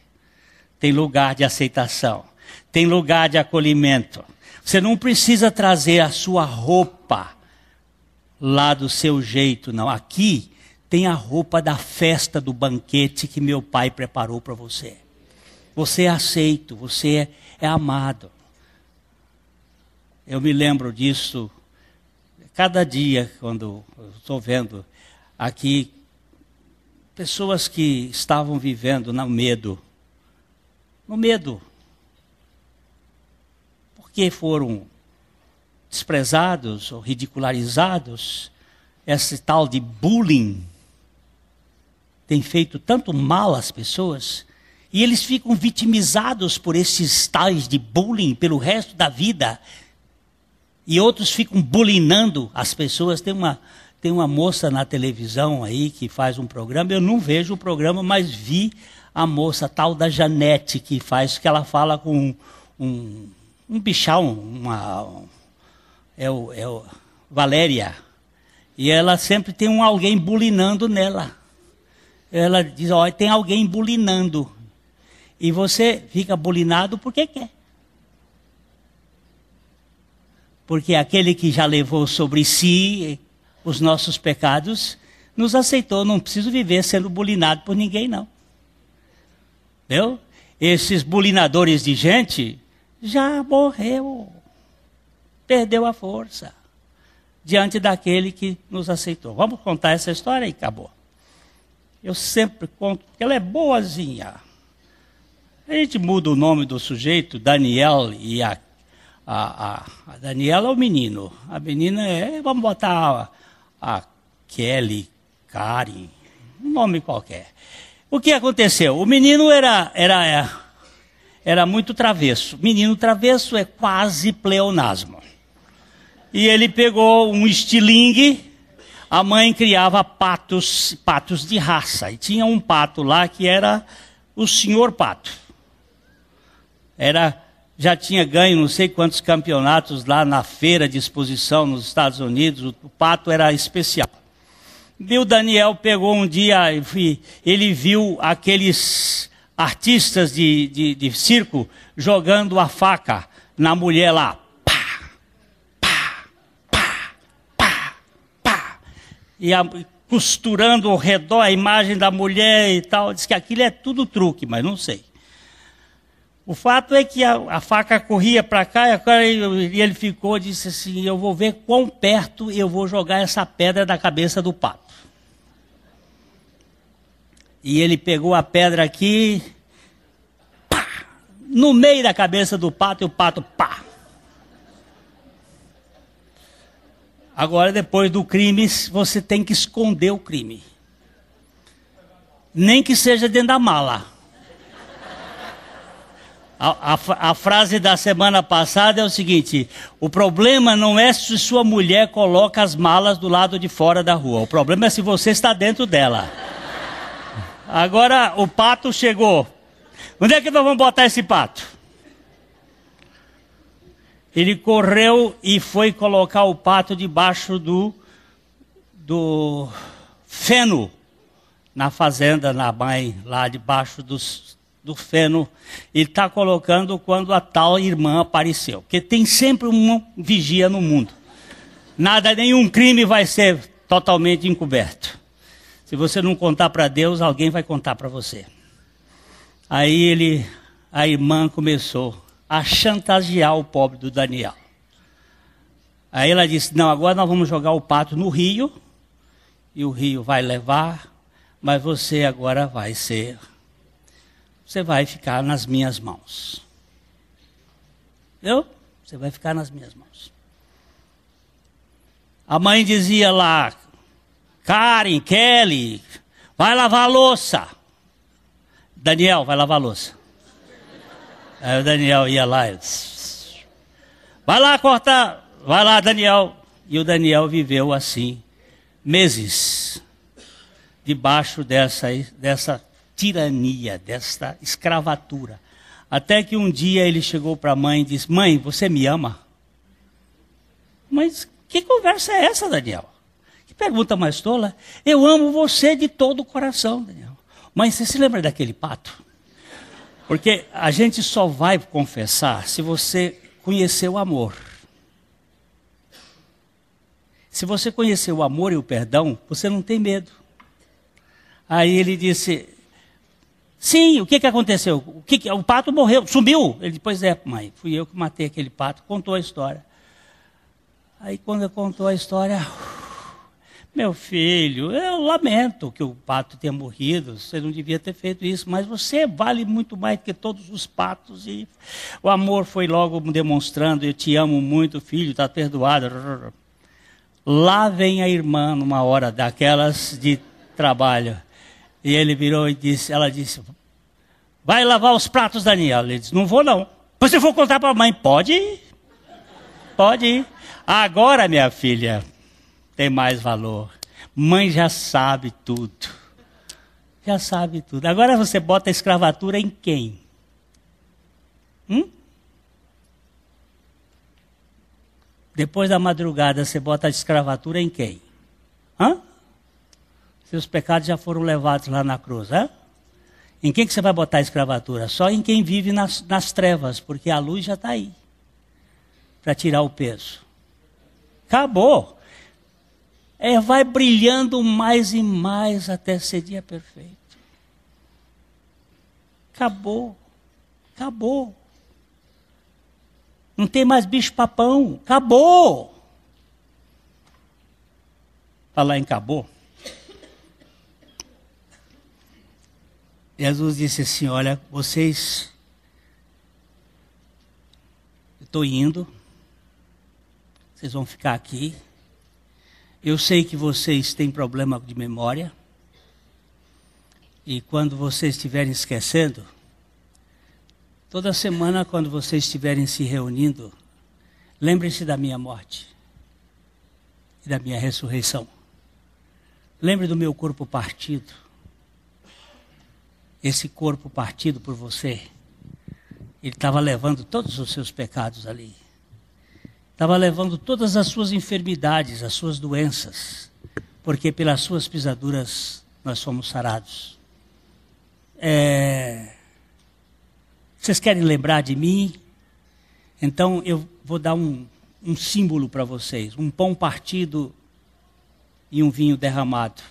Tem lugar de aceitação. Tem lugar de acolhimento. Você não precisa trazer a sua roupa lá do seu jeito, não. Aqui tem a roupa da festa do banquete que meu pai preparou para você. Você é aceito, você é amado. Eu me lembro disso cada dia quando eu estou vendo aqui pessoas que estavam vivendo no medo. No medo. Porque foram desprezados ou ridicularizados. Esse tal de bullying tem feito tanto mal às pessoas. E eles ficam vitimizados por esses tais de bullying pelo resto da vida. E outros ficam bullyingando as pessoas. Tem uma moça na televisão aí que faz um programa. Eu não vejo o programa, mas vi a moça tal da Janete que faz, que ela fala com um bichão, Valéria. E ela sempre tem alguém bullyingando nela. Ela diz, olha, tem alguém bullyingando. E você fica bullyingado porque quer. Porque aquele que já levou sobre si os nossos pecados, nos aceitou. Não preciso viver sendo bullyingado por ninguém, não. Entendeu? Esses bullyingadores de gente já morreu. Perdeu a força. Diante daquele que nos aceitou. Vamos contar essa história e acabou. Eu sempre conto, porque ela é boazinha. A gente muda o nome do sujeito, Daniel, e a Daniela é o menino. A menina vamos botar a Kelly, Karen, um nome qualquer. O que aconteceu? O menino era muito travesso. Menino travesso é quase pleonasmo. E ele pegou um estilingue, a mãe criava patos de raça. E tinha um pato lá que era o senhor pato. Já tinha ganho não sei quantos campeonatos lá na feira de exposição nos Estados Unidos. O pato era especial. E o Daniel pegou um dia, ele viu aqueles artistas de circo jogando a faca na mulher lá. Pá, pá, pá, pá, pá. E costurando ao redor a imagem da mulher e tal. Diz que aquilo é tudo truque, mas não sei. O fato é que a faca corria para cá e ele ficou e disse assim, eu vou ver quão perto eu vou jogar essa pedra da cabeça do pato. E ele pegou a pedra aqui, pá, no meio da cabeça do pato, e o pato, pá. Agora, depois do crime, você tem que esconder o crime. Nem que seja dentro da mala. A frase da semana passada é o seguinte: o problema não é se sua mulher coloca as malas do lado de fora da rua. O problema é se você está dentro dela. Agora o pato chegou. Onde é que nós vamos botar esse pato? Ele correu e foi colocar o pato debaixo do feno. Na fazenda, na mãe, lá debaixo do feno, ele está colocando quando a tal irmã apareceu. Porque tem sempre um vigia no mundo. Nenhum crime vai ser totalmente encoberto. Se você não contar para Deus, alguém vai contar para você. Aí a irmã começou a chantagear o pobre do Daniel. Aí ela disse: não, agora nós vamos jogar o pato no rio, e o rio vai levar, mas você agora você vai ficar nas minhas mãos. Entendeu? Você vai ficar nas minhas mãos. A mãe dizia lá: Karen, Kelly, vai lavar a louça. Daniel, vai lavar a louça. Aí o Daniel ia lá e disse: vai lá cortar, vai lá, Daniel. E o Daniel viveu assim meses, debaixo dessa tirania, dessa escravatura. Até que um dia ele chegou para a mãe e disse: mãe, você me ama? Mas que conversa é essa, Daniel? Que pergunta mais tola? Eu amo você de todo o coração, Daniel. Mãe, você se lembra daquele pato? Porque a gente só vai confessar se você conhecer o amor. Se você conhecer o amor e o perdão, você não tem medo. Aí ele disse: sim, o que aconteceu? O pato morreu, sumiu. Ele disse: pois é, mãe, fui eu que matei aquele pato. Contou a história. Aí quando ele contou a história: meu filho, eu lamento que o pato tenha morrido, você não devia ter feito isso, mas você vale muito mais do que todos os patos. E o amor foi logo demonstrando: eu te amo muito, filho, está perdoado. Lá vem a irmã numa hora daquelas de trabalho. E ele virou e disse, ela disse: vai lavar os pratos, Daniel. Ele disse: não vou não. Mas eu vou contar para a mãe. Pode ir. Pode ir. Agora, minha filha, tem mais valor. Mãe já sabe tudo. Já sabe tudo. Agora você bota a escravatura em quem? Depois da madrugada, você bota a escravatura em quem? Seus pecados já foram levados lá na cruz. Em quem que você vai botar a escravatura? Só em quem vive nas trevas, porque a luz já está aí. Para tirar o peso. Acabou. Vai brilhando mais e mais até ser dia perfeito. Acabou. Acabou. Não tem mais bicho-papão. Acabou. Falar em acabou. Jesus disse assim: olha, vocês... eu estou indo. Vocês vão ficar aqui. Eu sei que vocês têm problema de memória. E quando vocês estiverem esquecendo... toda semana, quando vocês estiverem se reunindo, lembrem-se da minha morte e da minha ressurreição. Lembre do meu corpo partido. Esse corpo partido por você, ele estava levando todos os seus pecados ali. Estava levando todas as suas enfermidades, as suas doenças, porque pelas suas pisaduras nós somos sarados. Vocês querem lembrar de mim? Então eu vou dar um símbolo para vocês. Um pão partido e um vinho derramado.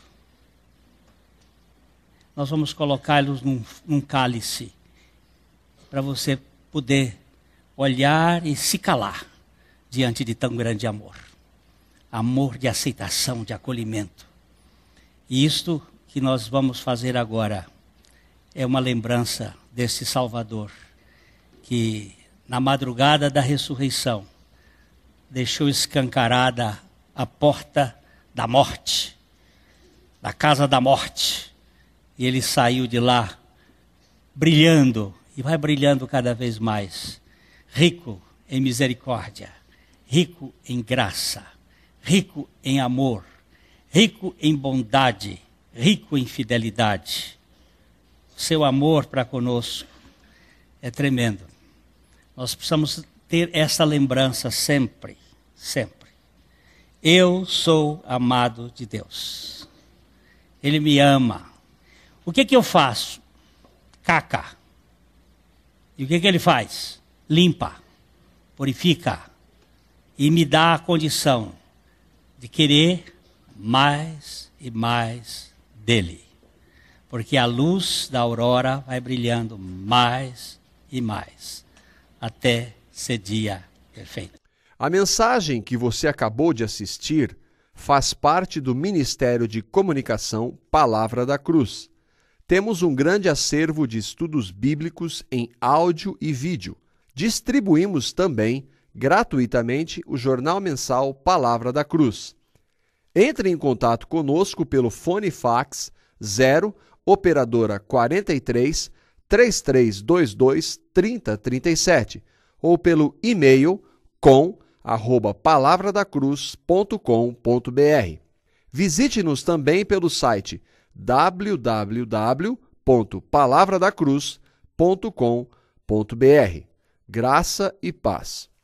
Nós vamos colocá-los num cálice. Para você poder olhar e se calar diante de tão grande amor. Amor de aceitação, de acolhimento. E isto que nós vamos fazer agora é uma lembrança desse Salvador, que na madrugada da ressurreição deixou escancarada a porta da morte, da casa da morte, E ele saiu de lá brilhando, e vai brilhando cada vez mais, rico em misericórdia, rico em graça, rico em amor, rico em bondade, rico em fidelidade. Seu amor para conosco é tremendo. Nós precisamos ter essa lembrança sempre, sempre. Eu sou amado de Deus. Ele me ama. O que eu faço? Caca. E o que ele faz? Limpa, purifica e me dá a condição de querer mais e mais dele. Porque a luz da aurora vai brilhando mais e mais, até ser dia perfeito. A mensagem que você acabou de assistir faz parte do Ministério de Comunicação Palavra da Cruz. Temos um grande acervo de estudos bíblicos em áudio e vídeo. Distribuímos também, gratuitamente, o jornal mensal Palavra da Cruz. Entre em contato conosco pelo fone fax 0 operadora 43 3322 3037 ou pelo e-mail com@palavradacruz.com.br. Visite-nos também pelo site www.palavradacruz.com.br. Graça e paz.